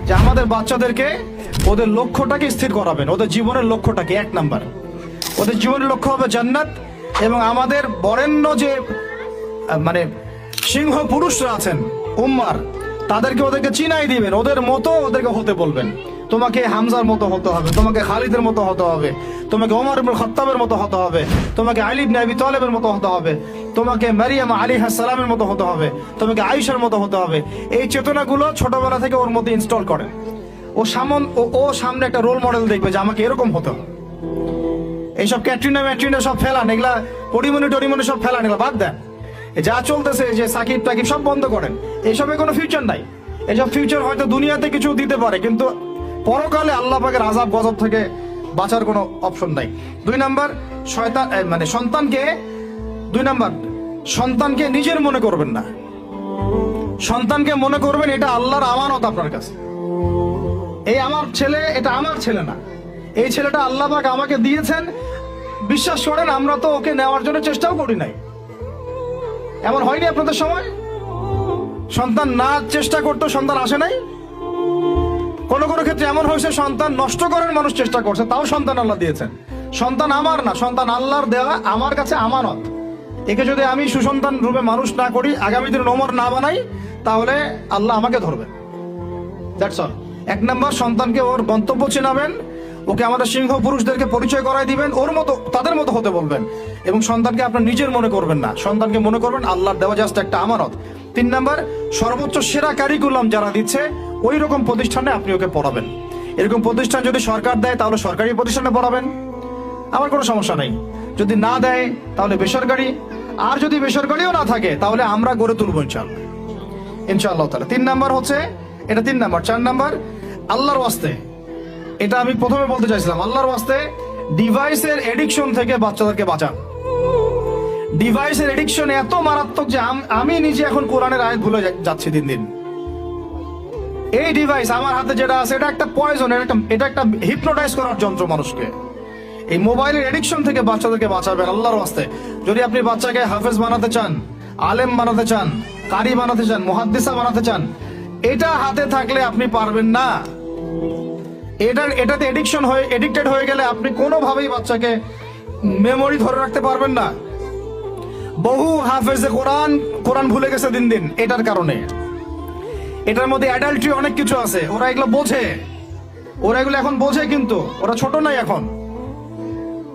যে আমাদের বাচ্চাদেরকে ওদের লক্ষ্যটাকে স্থির করাবেন, ওদের জীবনের লক্ষ্যটাকে। 1 নাম্বার, ওদের জীবনের লক্ষ্য হবে জান্নাত। এবং আমাদের বরেণ্য যে মানে সিংহ পুরুষরা আছেন উম্মার, ওদেরকে চিনাই দিবেন, ওদের মতো ওদেরকে হতে বলবেন। তোমাকে হামজার মতো হতে হবে, তোমাকে খালিদের মতো হতে হবে, তোমাকে ওমর ইবনে খাত্তাবের মতো হতে হবে, তোমাকে আলী ইবনে আবি তালেবের মতো হতে হবে, তোমাকে মারিয়াম আলাইহিস সালামের মতো হতে হবে, তোমাকে আয়েশার মতো হতে হবে। এই চেতনাগুলো ছোটবেলা থেকে ওর মধ্যে ইনস্টল করেন। ও সামনে একটা রোল মডেল দেখবে যে আমাকে এরকম হতে হবে। এইসব ক্যাটরিনা সব ফেলান, এগুলা পরিমণি সব ফেলান, এগুলা বাদ দেন। যা চলতেছে যে সাকিব টাকিব সব বন্ধ করেন, এইসবে কোনো ফিউচার নাই। এইসব ফিউচার হয়তো দুনিয়াতে কিছু দিতে পারে, কিন্তু পরকালে আল্লাহ পাকের আযাব গজব থেকে বাঁচার কোনো অপশন নাই। 2 নাম্বার, সন্তানকে নিজের মনে করবেন না। সন্তানকে মনে করবেন এটা আল্লাহর আমানত আপনার কাছে। এই আমার ছেলে, এটা আমার ছেলে না, এই ছেলেটা আল্লাহ পাক আমাকে দিয়েছেন। বিশ্বাস করেন, আমরা তো ওকে নেওয়ার জন্য চেষ্টাও করি নাই। এমন হয়নি আপনাদের সময়? সন্তান না চেষ্টা করতো সন্তান আসে নাই? কোন ক্ষেত্রে এমন হয়েছে সন্তান নষ্ট করার মানুষ চেষ্টা করছে, তাও সন্তান আল্লাহ দিয়েছেন। সন্তান আমার না, সন্তান আল্লাহর দেওয়া, আমার কাছে আমানত। একে যদি আমি সুসন্তান রূপে মানুষ না করি, আগামী দিনে ওমর না বানাই, তাহলে আল্লাহ আমাকে ধরবেন। That's all. 1 নাম্বার, সন্তানকে ওর গন্তব্য চেনাবেন, ওকে আমাদের সিংহ পুরুষদেরকে পরিচয় করাই দিবেন, ওর মতো তাদের মতো হতে বলবেন। এবং সন্তানকে আপনার নিজের মনে করবেন না, সন্তানকে মনে করবেন আল্লাহর দেওয়া জাস্ট একটা আমানত। 3 নাম্বার, সর্বোচ্চ সেরা কারিকুলাম যারা দিচ্ছে ওই রকম প্রতিষ্ঠানে আপনি ওকে পড়াবেন। এরকম প্রতিষ্ঠান যদি সরকার দেয় তাহলে সরকারি প্রতিষ্ঠানে পড়াবেন, আমার কোনো সমস্যা নেই। যদি না দেয় তাহলে বেসরকারি, আর যদি বেসরকারিও না থাকে তাহলে আমরা গড়ে তুলবো ইনশাআল্লাহ তাআলা। 3 নাম্বার হচ্ছে এটা, 3 নাম্বার। 4 নাম্বার, আল্লাহর ওয়াস্তে, এটা আমি প্রথমে বলতে চাইছিলাম, আল্লাহর ওয়াস্তে ডিভাইসের এডিকশন থেকে বাচ্চাদেরকে বাঁচান। ডিভাইসের এডিকশন এত মারাত্মক যে আমি নিজে এখন কোরআনের আয়াত ভুলে যাচ্ছি দিন দিন। এই ডিভাইস আমার হাতে যেটা আছে, এটা একটা পয়জন, এটা একটা হিপনোটাইজ করার যন্ত্র মানুষকে। এই মোবাইলের এডিকশন থেকে বাচ্চাদেরকে বাঁচাবেন আল্লাহর ওয়াস্তে। যদি আপনি বাচ্চাকে হাফেজ বানাতে চান, আলেম বানাতে চান, কারি বানাতে চান, মুহাদ্দিসা বানাতে চান, এটা হাতে থাকলে আপনি পারবেন না। এটাতে এডিক্টেড হয়ে গেলে আপনি কোনোভাবেই বাচ্চাকে মেমোরি ধরে রাখতে পারবেন না। বহু হাফেজে কোরআন ভুলে গেছে দিন দিন এটার কারণে। এটার মধ্যে অ্যাডাল্ট্রি অনেক কিছু আছে, ওরা এগুলো এখন বোঝে, কিন্তু ওরা ছোট নাই এখন।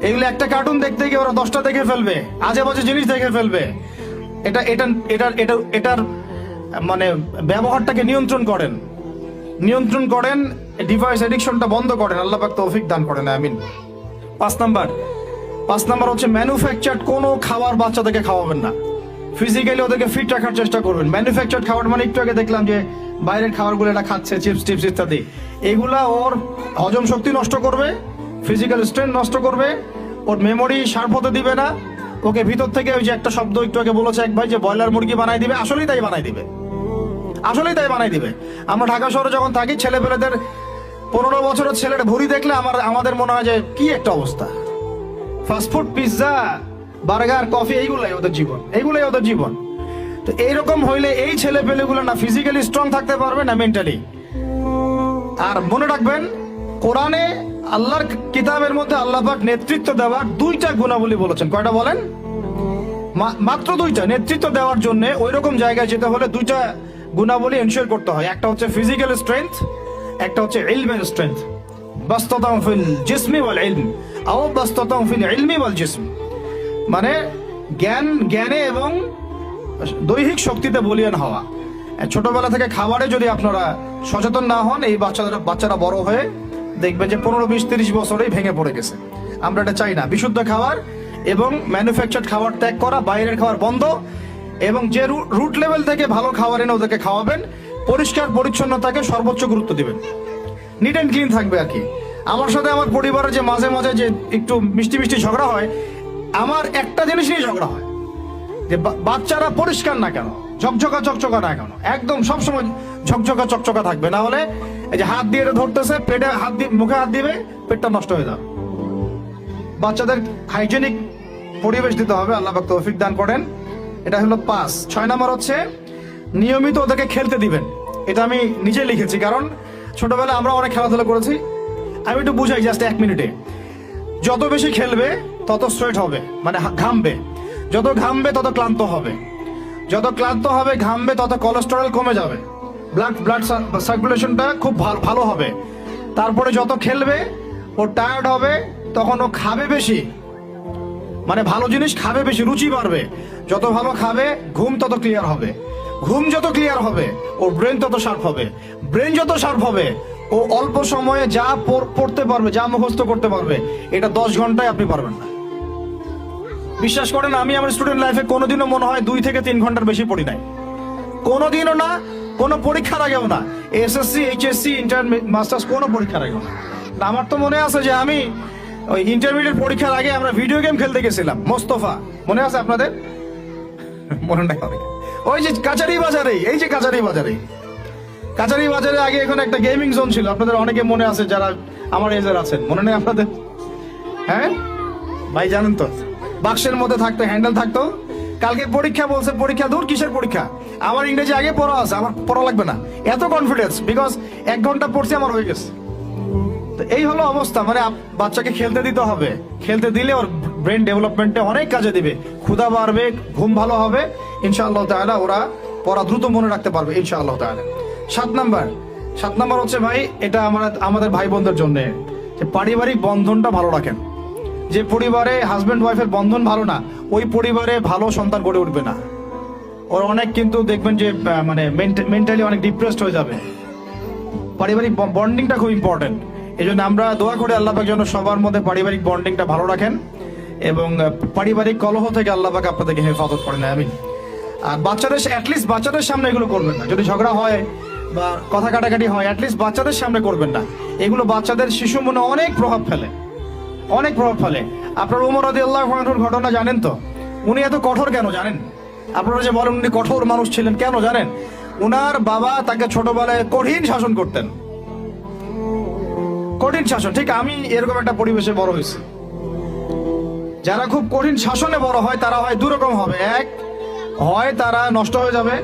এগুলো একটা কার্টুন দেখতে গিয়ে ওরা 10টা দেখে ফেলবে, আজে বাজে জিনিস দেখে ফেলবে। এটার মানে ব্যবহারটাকে নিয়ন্ত্রণ করেন, ডিভাইস এডিকশনটা বন্ধ করেন। আল্লাহ পাক তৌফিক দান করেন, আমিন। 5 নাম্বার হচ্ছে ম্যানুফ্যাকচার্ড কোনো খাবার বাচ্চাদেরকে খাওয়াবেন না। ফিজিক্যালি ওদেরকে ফিট রাখার চেষ্টা করবেন। ম্যানুফ্যাকচার্ড খাবার মানে একটু আগে দেখলাম যে বাইরের খাবারগুলো এটা খাচ্ছে, চিপস টিপস ইত্যাদি, এগুলা ওর হজম শক্তি নষ্ট করবে, ফিজিক্যাল স্ট্রেংথ নষ্ট করবে, ওর মেমোরি শার্প হতে দিবে না। ওকে ভিতর থেকে ওই যে একটা শব্দ একটু আগে বলেছে এক ভাই, যে ব্রয়লার মুরগি বানাই দিবে, আসলেই তাই বানাই দিবে। আমরা ঢাকা শহরে যখন থাকি, ছেলেপেলেদের 15 বছরের ছেলের ভুঁড়ি দেখলে আমাদের মনে হয় যে কি একটা অবস্থা। ফাস্টফুড, পিৎজা, বার্গার, কফি, এইগুলাই ওদের জীবন। তো এইরকম হইলে এই ছেলেপেলেগুলো না ফিজিক্যালি স্ট্রং থাকতে পারবে না মেন্টালি। আর মনে রাখবেন, কোরআনে আল্লাহর কিতাবের মধ্যে আল্লাহ পাক নেতৃত্ব দেওয়ার 2টা গুণাবলী বলেছেন। কয়টা বলেন? মাত্র 2টা। নেতৃত্ব দেওয়ার জন্য ওই রকম জায়গায় যেতে হলে 2টা গুণাবলী এনশিওর করতে হয়। একটা হচ্ছে ফিজিক্যাল স্ট্রেংথ, একটা হচ্ছে ইলমের স্ট্রেংথ। বাসতাতাম ফিল জিসমি ওয়াল ইলম আও বাসতাতাম ফিল ইলমি ওয়াল জিসম, মানে জ্ঞানে এবং দৈহিক শক্তিতে বলীয়ান হওয়া। ছোটবেলা থেকে খাবারে যদি আপনারা সচেতন না হন, এই বাচ্চারা বড় হয়ে দেখবে যে 15, 20, 30 বছরেই ভেঙে পড়ে গেছে। আমরা এটা চাই না। বিশুদ্ধ খাবার এবং ম্যানুফ্যাকচার্ড খাবার ত্যাগ করা, বাইরের খাবার বন্ধ, এবং যে রুট লেভেল থেকে ভালো খাবার এনে ওদেরকে খাওয়াবেন। পরিষ্কার পরিচ্ছন্নতাকে সর্বোচ্চ গুরুত্ব দিবেন, নিট অ্যান্ড ক্লিন থাকবে আর কি। আমার সাথে আমার পরিবারের যে মাঝে মাঝে যে একটু মিষ্টি ঝগড়া হয়, আমার একটা জিনিস নিয়ে ঝগড়া হয়, যে বাচ্চারা পরিষ্কার না কেন, ঝকঝকা না কেন, একদম সবসময় ঝকঝকা থাকবে। না হলে এই যে হাত দিয়ে ধরতেছে, পেটে হাত দিয়ে, মুখে হাত দিবে, পেটটা নষ্ট হয়ে যাবে। বাচ্চাদের হাইজেনিক পরিবেশ দিতে হবে, আল্লাহ পাক তৌফিক দান করেন। এটা হলো 5। 6 নাম্বার হচ্ছে নিয়মিত ওদেরকে খেলতে দিবেন। এটা আমি নিজে লিখেছি, কারণ ছোটবেলায় আমরা অনেক খেলাধুলা করেছি। আমি একটু বুঝাই জাস্ট 1 মিনিটে। যত বেশি খেলবে তত স্ট্রেট হবে, মানে ঘামবে। যত ঘামবে তত ক্লান্ত হবে, যত ক্লান্ত হবে ঘামবে তত কোলেস্টেরল কমে যাবে, ব্লাড সার্কুলেশনটা খুব ভালো হবে। তারপরে যত খেলবে ও টায়ার্ড হবে, তখন ও খাবে বেশি, মানে ভালো জিনিস খাবে বেশি, রুচি বাড়বে। যত ভালো খাবে ঘুম তত ক্লিয়ার হবে, ঘুম যত ক্লিয়ার হবে ওর ব্রেন তত শার্প হবে, ব্রেন যত শার্প হবে ও অল্প সময়ে যা পড়তে পারবে, যা মুখস্থ করতে পারবে, এটা 10 ঘন্টায় আপনি পারবেন না। বিশ্বাস করেন, আমি আমার স্টুডেন্ট লাইফে কোনোদিনও মনে হয় 2 থেকে 3 ঘন্টার বেশি পড়ি নাই, কোনোদিনও না, কোনো পরীক্ষার আগেও না, এসএসসি, এইচএসসি, ইন্টার, মাস্টার্স, কোনো পরীক্ষার আগেও না। আমার তো মনে আছে যে আমি ওই ইন্টারমিডিয়েট পরীক্ষার আগে আমরা ভিডিও গেম খেলতে গেছিলাম মোস্তফা, মনে আছে আপনাদের? মনে নাই অনেক। ওই যে কাচারি বাজারে, এই যে কাচারি বাজারে আগে এখানে একটা গেমিং জোন ছিল, আপনাদের অনেকে মনে আছে যারা আমার এজের আছেন, মনে নেই আপনাদের? হ্যাঁ ভাই, জানেন তো, বাক্সের মধ্যে থাকতো, হ্যান্ডেল থাকতো। কালকে পরীক্ষা বলছে, পরীক্ষা দূর, কিসের পরীক্ষা? আমার ইংরেজি আগে পড়া আছে, আমার পড়া লাগবে না, এত কনফিডেন্স, বিকজ 1 ঘন্টা পড়ছি, আমার হয়ে গেছে। তো এই হলো অবস্থা, মানে বাচ্চাকে খেলতে দিতে হবে, খেলতে দিলে ওর ব্রেন ডেভেলপমেন্টে অনেক কাজে দিবে, ক্ষুধা বাড়বে, ঘুম ভালো হবে, ইনশাআল্লাহ তাআলা ওরা পড়া দ্রুত মনে রাখতে পারবে ইনশাআল্লাহ তাআলা। 7 নাম্বার হচ্ছে ভাই, এটা আমাদের ভাই বোনদের জন্য, যে পারিবারিক বন্ধনটা ভালো রাখেন। যে পরিবারে হাজবেন্ড ওয়াইফের বন্ধন ভালো না, ওই পরিবারে ভালো সন্তান গড়ে উঠবে না। ওর অনেক কিন্তু দেখবেন যে মানে মেন্টালি অনেক ডিপ্রেসড হয়ে যাবে। পারিবারিক বন্ডিংটা খুব ইম্পর্টেন্ট। এই জন্য আমরা দোয়া করি আল্লাহ পাক যেন সবার মধ্যে পারিবারিক বন্ডিংটা ভালো রাখেন এবং পারিবারিক কলহ থেকে আল্লাহ পাক আপনাদেরকে হেফাজত করেন, আমিন। আর অ্যাটলিস্ট বাচ্চাদের সামনে এগুলো করবেন না। যদি ঝগড়া হয় বা কথা কাটাকাটি হয়, অ্যাটলিস্ট বাচ্চাদের সামনে করবেন না। এগুলো বাচ্চাদের শিশু মনে অনেক প্রভাব ফেলে। আপনার ওমর রাদিয়াল্লাহু আনহুর ঘটনা জানেন তো? উনি এত কঠোর কেন জানেন? আপনারা যে বলেন উনি কঠোর মানুষ ছিলেন, কেন জানেন? উনার বাবা তাকে ছোটবেলায় কঠিন শাসন করতেন, কঠিন শাসন। ঠিক আমি এরকম একটা পরিবেশে বড় হয়েছি। যারা খুব কঠিন শাসনে বড় হয় তারা হয় দুরকম হবে। এক, হয় তারা নষ্ট হয়ে যাবে,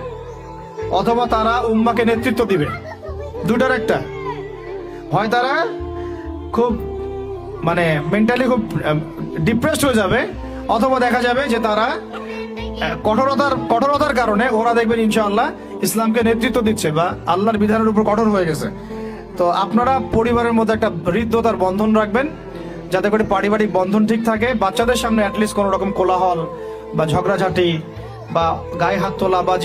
অথবা তারা উম্মাকে নেতৃত্ব দিবে। দুটার একটা, হয় তারা খুব মানে মেন্টালি খুব ডিপ্রেসড হয়ে যাবে, অথবা দেখা যাবে যে তারা কঠোরতার কারণে ওরা দেখবেন ইনশাআল্লাহ ইসলামকে নেতৃত্ব দিচ্ছে বা আল্লাহর বিধানের উপর কঠোর হয়ে গেছে। তো আপনারা পরিবারের মধ্যে একটা হৃদ্যতার বন্ধন রাখবেন, যাতে করে পারিবারিক বন্ধন ঠিক থাকে। বাচ্চাদের সামনে অ্যাটলিস্ট কোনো রকম কোলাহল বা ঝগড়াঝাটি বা গায়ে হাত তোলা বা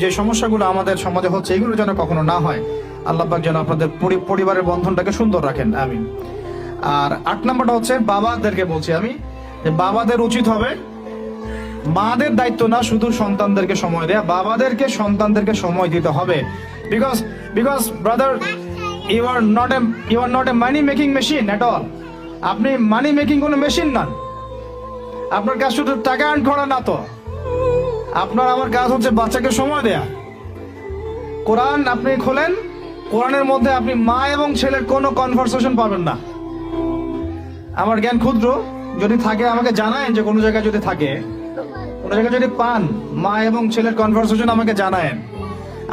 যে সমস্যাগুলো আমাদের সমাজে হচ্ছে, এগুলো যেন কখনো না হয়। আল্লাহ পাক যেন আপনাদের পরিবারের বন্ধনটাকে সুন্দর রাখেন, আমিন। আর 8 নাম্বারটা হচ্ছে বাবাদেরকে বলছি আমি, যে বাবাদের উচিত হবে, মাদের দায়িত্ব না শুধু সন্তানদেরকে সময় দেয়া, বাবাদেরকে সন্তানদেরকে সময় দিতে হবে। Because brother, you are not a money making machine at all. আপনি মানি মেকিং কোনো মেশিন না। আপনার কাজ শুধু টাকা আর্ন করা না, তো আপনার আমার কাজ হচ্ছে বাচ্চাকে সময় দেয়া। কোরআন আপনি খোলেন, কোরআনের মধ্যে আপনি মা এবং ছেলের কোনো কনভারসেশন পাবেন না। আমার জ্ঞান ক্ষুদ্র, যদি থাকে আমাকে জানায়েন, যে কোনো জায়গায় যদি থাকে, কোনো জায়গায় যদি পান মা এবং ছেলের কনভারসেশন আমাকে জানায়েন।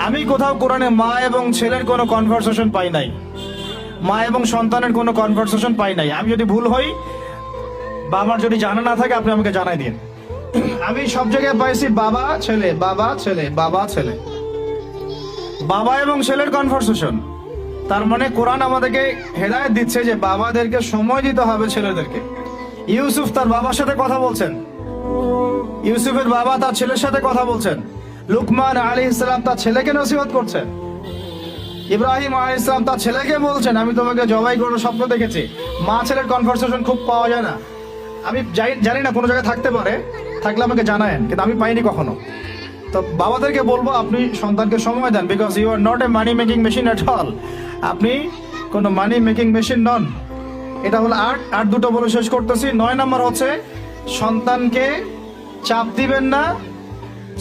আমি কোথাও কোরআনে মা এবং ছেলের কোনো কনভারসেশন পাই নাই, মা এবং সন্তানের কোনো কনভারসেশন পাই নাই। আমি যদি ভুল হই বা আমার যদি জানা না থাকে, আপনি আমাকে জানাই দিন। আমি সব জায়গায় পাইছি বাবা ছেলে, বাবা ছেলে, বাবা ছেলে, বাবা এবং ছেলের কনভারসেশন। তার মানে কোরআন আমাদেরকে হেদায়েত দিচ্ছে যে বাবাদেরকে সময় দিতে হবে ছেলেদেরকে। ইউসুফ তার বাবার সাথে কথা বলছেন, ইউসুফের বাবা তার ছেলের সাথে কথা বলছেন, লুকমান আলাইহিস সালাম তার ছেলেকে নসিহত করছেন, ইব্রাহিম আলাইহিস সালাম তার ছেলেকে বলছেন আমি তোমাকে জবাই করার স্বপ্ন দেখেছি। মা ছেলের কনভারসেশন খুব পাওয়া যায় না। আমি জানি না, কোনো জায়গায় থাকতে পারে, থাকলে আমাকে জানায়েন, কিন্তু আমি পাইনি কখনো। তো বাবাদেরকে বলবো আপনি সন্তানকে সময় দেন, because you are not a money making machine at all. আপনি কোনো মানি মেকিং মেশিন নন। এটা হলো 8 দুটো বলে শেষ করতেছি। 9 নাম্বার হচ্ছে সন্তানকে চাপ দিবেন না,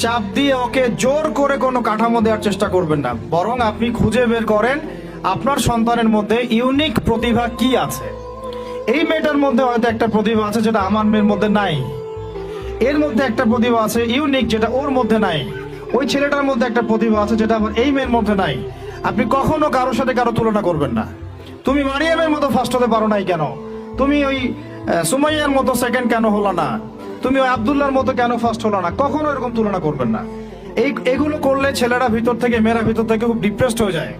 চাপ দিয়ে ওকে জোর করে কোনো কাঠামো দেওয়ার চেষ্টা করবেন না। বরং আপনি খুঁজে বের করেন আপনার সন্তানের মধ্যে ইউনিক প্রতিভা কি আছে। এই মেয়েটার মধ্যে হয়তো একটা প্রতিভা আছে যেটা আমার মেয়ের মধ্যে নাই, এর মধ্যে একটা প্রতিভা আছে ইউনিক যেটা ওর মধ্যে নাই, ওই ছেলেটার মধ্যে একটা প্রতিভা আছে যেটা আবার এই মেয়ের মধ্যে নাই। আপনি কখনো কারোর সাথে কারো তুলনা করবেন না। তুমি মারিয়ামের মতো ফার্স্ট হতে পারো নাই কেন, তুমি ওই সুমাইয়ার মতো সেকেন্ড কেন হলো না, তুমি ওই আব্দুল্লাহর মতো কেন ফার্স্ট হলো না, কখনো এরকম তুলনা করবেন না। এগুলো করলে ছেলেরা ভিতর থেকে, মেয়েরা ভিতর থেকে খুব ডিপ্রেসড হয়ে যায়,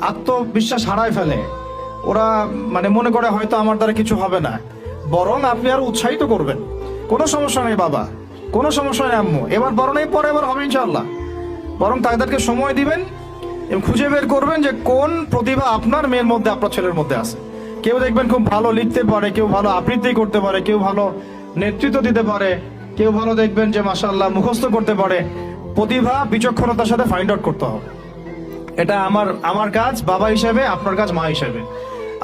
আত্মবিশ্বাস হারায় ফেলে। ওরা মানে মনে করে হয়তো আমার দ্বারা কিছু হবে না। বরং আপনি আরো উৎসাহিত করবেন, কোনো সমস্যা নেই বাবা, কোনো সমস্যা নেই আম্মু, এবার বড় নেই, পরে এবার হবে ইনশাআল্লাহ। বরং তাদেরকে সময় দিবেন এবং খুঁজে বের করবেন যে কোন প্রতিভা আপনার মেয়ের মধ্যে, আপনার ছেলের মধ্যে আছে। কেউ দেখবেন খুব ভালো লিখতে পারে, কেউ ভালো আবৃত্তি করতে পারে, কেউ ভালো নেতৃত্ব দিতে পারে, কেউ ভালো দেখবেন যে মাশাআল্লাহ মুখস্থ করতে পারে। প্রতিভা বিচক্ষণতার সাথে ফাইন্ড আউট করতে হবে। এটা আমার কাজ বাবা হিসেবে, আপনার কাজ মা হিসেবে।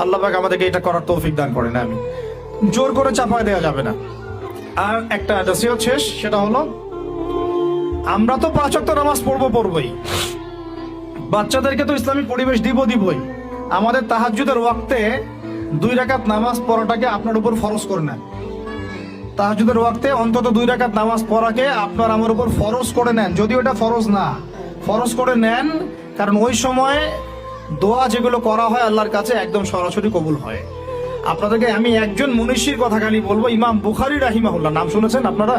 আল্লাহ পাক আমাদেরকে এটা করার তৌফিক দান করেন। আমি জোর করে চাপায় দেওয়া যাবে না। আর একটা নসিহত শেষ, সেটা হলো আমরা তো 5 ওয়াক্ত নামাজ পড়বই, বাচ্চাদেরকে তো ইসলামিক পরিবেশ দিবই। আমাদের তাহাজ্জুদের ওয়াক্তে 2 রাকাত নামাজ পড়াটাকে আপনার উপর ফরজ করে নেন। তাহাজ্জুদের ওয়াক্তে অন্তত 2 রাকাত নামাজ পড়াকে আপনার আমার উপর ফরজ করে নেন, যদিও এটা ফরজ না, ফরজ করে নেন। কারণ ওই সময় দোয়া যেগুলো করা হয় আল্লাহর কাছে একদম সরাসরি কবুল হয়। আপনাদেরকে আমি একজন মনীষীর কথা খালি বলবো, ইমাম বুখারী রাহিমাহুল্লাহ, নাম শুনেছেন আপনারা?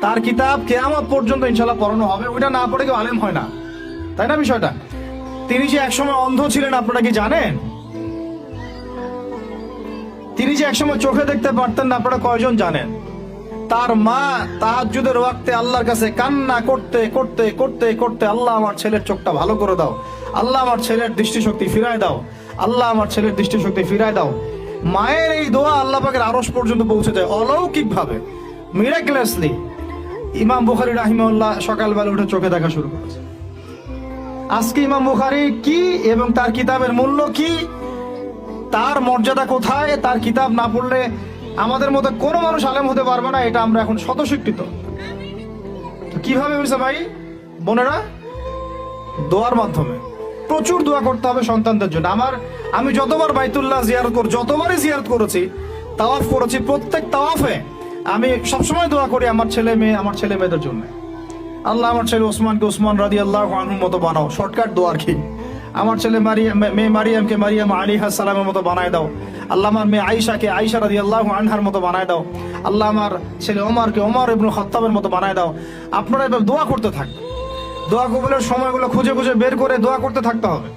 তার কিতাব কিয়ামত পর্যন্ত ইনশাআল্লাহ পড়ানো হবে। ওইটা না পড়ে কেউ আলেম হয় না, তাই না বিষয়টা? তিনি যে একসময় অন্ধ ছিলেন আপনারা কি জানেন? তিনি যে একসময় চোখে দেখতে পারতেন না, আপনারা কয়জন জানেন? তার মা তাহাজ্জুদের ওয়াক্তে আল্লাহর কাছে কান্না করতে করতে করতে করতে, আল্লাহ আমার ছেলের চোখটা ভালো করে দাও, আল্লাহ আমার ছেলের দৃষ্টিশক্তি ফিরায় দাও, আল্লাহ আমার ছেলের দৃষ্টিশক্তি ফিরায় দাও। মায়ের এই দোয়া আল্লাহ পাকের আরশ পর্যন্ত পৌঁছে যায় অলৌকিক ভাবে, মিরাকুলাসলি। ইমাম বুখারী রাহিমাহুল্লাহ সকালবেলা উঠে চোখে দেখা শুরু করেছে। আজকে ইমাম বুখারী কি এবং তার কিতাবের মূল্য কি, তার মর্যাদা কোথায়, তার কিতাব না পড়লে আমাদের মধ্যে কোনো মানুষ আলেম হতে পারবে না, এটা আমরা এখন স্বতঃস্বীকৃত। কিভাবে হয়েছে ভাই বোনেরা? দোয়ার মাধ্যমে। প্রচুর দোয়া করতে হবে সন্তানদের জন্য। আমি যতবার বাইতুল্লাহ জিয়ারত করি, যতবারই জিয়ারত করেছি, তাওয়াফ করেছি, প্রত্যেক তাওয়াফে আমি সবসময় দোয়া করি আমার ছেলে মেয়েদের জন্য। আল্লাহ আমার ছেলে ওসমানকে ওসমান রাদিয়াল্লাহু আনহুর মতো বানাও। শর্টকাট দোয়া আর কি। আমার ছেলে মেয়ে মারিয়ামকে মারিয়াম আলাইহিস সালামের মতো বানায় দাও। আল্লাহ আমার মেয়ে আয়েশাকে আয়েশা রাদিয়াল্লাহু আনহার মতো বানায় দাও। আল্লাহ আমার ছেলে ওমরকে ওমর ইবনে খাত্তাবের মতো বানায় দাও। আপনারা এবার দোয়া করতে থাকবেন। দোয়া কবুলের সময়গুলো খুঁজে খুঁজে বের করে দোয়া করতে থাকতে হবে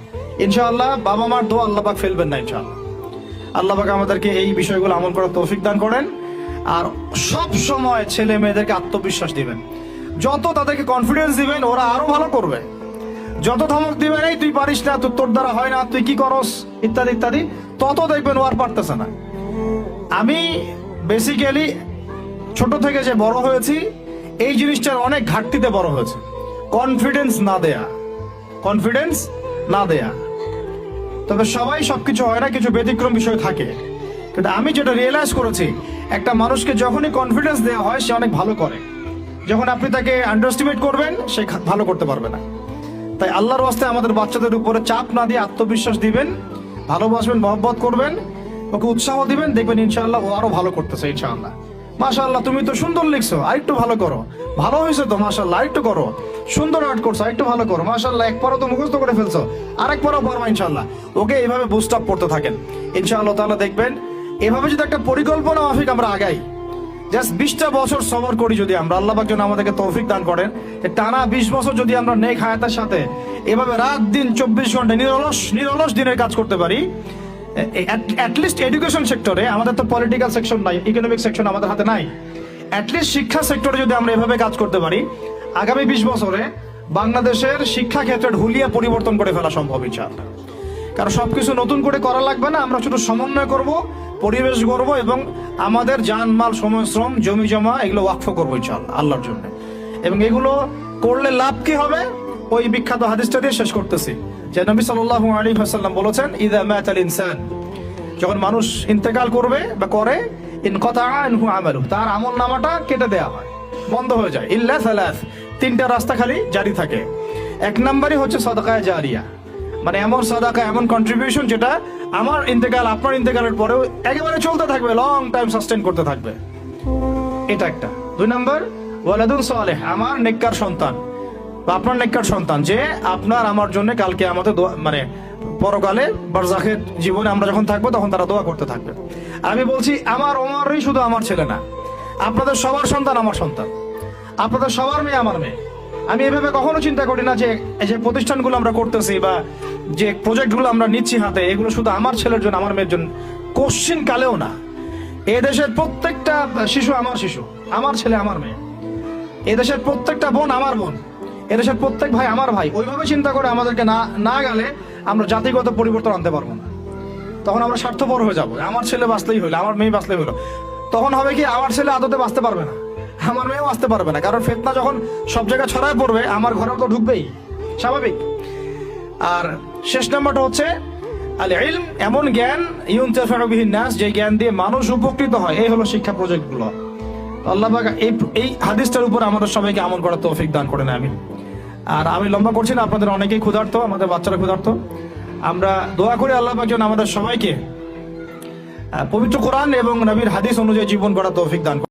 ইনশাআল্লাহ। বাবা মার দোয়া আল্লাহ পাক ফেলবেন না ইনশাআল্লাহ। আল্লাহ পাক আমাদেরকে এই বিষয়গুলো আমল করার তৌফিক দান করেন। আর সব সময় ছেলে মেয়েদেরকে আত্মবিশ্বাস দিবেন। যত তাদেরকে কনফিডেন্স দিবেন ওরা আরো ভালো করবে। যত ধমক দিবেন এই তুই পারিস না, তোর দ্বারা হয় না, তুই কি করস, ইত্যাদি ইত্যাদি, তত দেখবেন ও আর পারতেছে না। আমি বেসিক্যালি ছোট থেকে যে বড় হয়েছি এই জিনিসটার অনেক ঘাটতিতে বড় হয়েছে। কনফিডেন্স না দেয়া। তবে সবাই সবকিছু হয় না, কিছু ব্যতিক্রম বিষয় থাকে। কিন্তু আমি যেটা রিয়েলাইজ করেছি, একটা মানুষকে যখনই কনফিডেন্স দেওয়া হয় সে অনেক ভালো করে। যখন আপনি তাকে আন্ডারস্টিমেট করবেন সে ভালো করতে পারবে না। তাই আল্লাহর ওয়াস্তে আমাদের বাচ্চাদের উপরে চাপ না দিয়ে আত্মবিশ্বাস দিবেন, ভালোবাসবেন, মহব্বত করবেন, ওকে উৎসাহ দিবেন, দেখবেন ইনশাআল্লাহ ও আরো ভালো করতেছে ইনশাআল্লাহ। মাশাআল্লাহ তুমি তো সুন্দর লিখছো, আরেকটু ভালো করো, ভালো হয়েছে তো মাশাআল্লাহ, আরেকটু করো, সুন্দর আর্ট করছো, আরেকটু ভালো করো, মাশাআল্লাহ একবারও তো মুখস্থ করে ফেলছো, আরেকবারও পারবা ইনশাআল্লাহ। ওকে এইভাবে বুস্ট আপ করতে থাকেন ইনশাআল্লাহ তাআলা। দেখবেন এভাবে যদি একটা পরিকল্পনা মাফিক আমরা আগাই, জাস্ট 20টা বছর সবর করি যদি আমরা, আল্লাহ পাক যেন আমাদেরকে তৌফিক দান করেন, টানা 20 বছর যদি আমরা নেক হায়াতের সাথে এভাবে রাত দিন 24 ঘন্টা নিরলস দিনের কাজ করতে পারি, অ্যাটলিস্ট এডুকেশন সেক্টরে, আমাদের তো পলিটিক্যাল সেকশন নাই, ইকোনমিক সেকশন আমাদের হাতে নাই, অ্যাটলিস্ট শিক্ষা সেক্টরে যদি আমরা এভাবে কাজ করতে পারি, আগামী 20 বছরে বাংলাদেশের শিক্ষা ক্ষেত্রে হুলিয়া পরিবর্তন করে ফেলা সম্ভব ইনশাআল্লাহ। কারণ সবকিছু নতুন করে করা লাগবে না, আমরা শুধু সমন্বয় করব, পরিবেশ গড়ব এবং আমাদের জানমাল, সময়, শ্রম, জমি জমা এগুলো ওয়াকফ করবো ইনশাআল্লাহ আল্লাহর জন্য। এবং এগুলো করলে লাভ কি হবে, ওই বিখ্যাত হাদিসটা দিয়ে শেষ করতেছি, যে নবী সাল্লাল্লাহু আলাইহি ওয়াসাল্লাম বলেছেন, ইযা মাতাল ইনসান, যখন মানুষ ইন্তেকাল করবে বা করে, ইনকাতা আনহু আমালু, তার আমল নামাটা কেটে দেওয়া হয়, বন্ধ হয়ে যায়, ইল্লা সালাস, 3টা রাস্তা খালি জারি থাকে। 1 নম্বরই হচ্ছে সাদাকায়ে জারিয়া, মানে এমন সাদাকা, এমন কন্ট্রিবিউশন যেটা আমার ইন্তেকাল, আপনার ইন্তেকালের পরেও একেবারে চলতে থাকবে, লং টাইম সাস্টেইন করতে থাকবে, এটা একটা। 2 নম্বর ওয়ালাদুন সালেহ, আমার নেককার সন্তান, বা আপনার নেককার সন্তান, যে আপনার আমার জন্য কালকে আমাদের মানে পরকালে বারজাখের জীবনে আমরা যখন থাকবো তখন তারা দোয়া করতে থাকবে। আমি বলছি আমার ওমরই শুধু আমার ছেলে না, আপনাদের সবার সন্তান আমার সন্তান, আপনাদের সবার মেয়ে আমার মেয়ে। আমি এভাবে কখনো চিন্তা করি না যে এই যে প্রতিষ্ঠানগুলো আমরা করতেছি বা যে প্রজেক্টগুলো আমরা নিচ্ছি হাতে, এগুলো শুধু আমার ছেলের জন্য, আমার মেয়ের জন্য, কোশ্চিন কালেও না। এ দেশের প্রত্যেকটা শিশু আমার শিশু, আমার ছেলে আমার মেয়ে। এদেশের প্রত্যেকটা বোন আমার বোন, এদেশের প্রত্যেক ভাই আমার ভাই। ওইভাবে চিন্তা করে আমাদেরকে না গেলে আমরা জাতিগত পরিবর্তন আনতে পারবো না। তখন আমরা স্বার্থপর হয়ে যাবো, আমার ছেলে বাঁচলেই হইলো, আমার মেয়ে বাঁচলেই হইলো। তখন হবে কি, আমার ছেলে আদতে বাঁচতে পারবে না, আমার মেয়েও বাঁচতে পারবে না। কারণ ফিতনা যখন সব জায়গায় ছড়ায় পড়বে, আমার ঘরেও তো ঢুকবেই, স্বাভাবিক। আর শেষ নাম্বারটা হচ্ছে আল ইলম, এমন জ্ঞান ইউনতাফাউ বিহিন নাস, যে জ্ঞান দিয়ে মানুষ উপকৃত হয়। এই হলো শিক্ষা প্রজেক্টগুলো। আল্লাহ পাক এই হাদিসটার উপর আমাদের সবাইকে আমল করার তৌফিক দান করেন, আমিন। আর আমি লম্বা করছি না, আপনাদের অনেকেই ক্ষুধার্ত, আমাদের বাচ্চারা ক্ষুধার্ত। আমরা দোয়া করি আল্লাহ পাক যেন আমাদের সবাইকে পবিত্র কোরআন এবং নবীর হাদিস অনুযায়ী জীবন গড়ার তৌফিক দান করেন।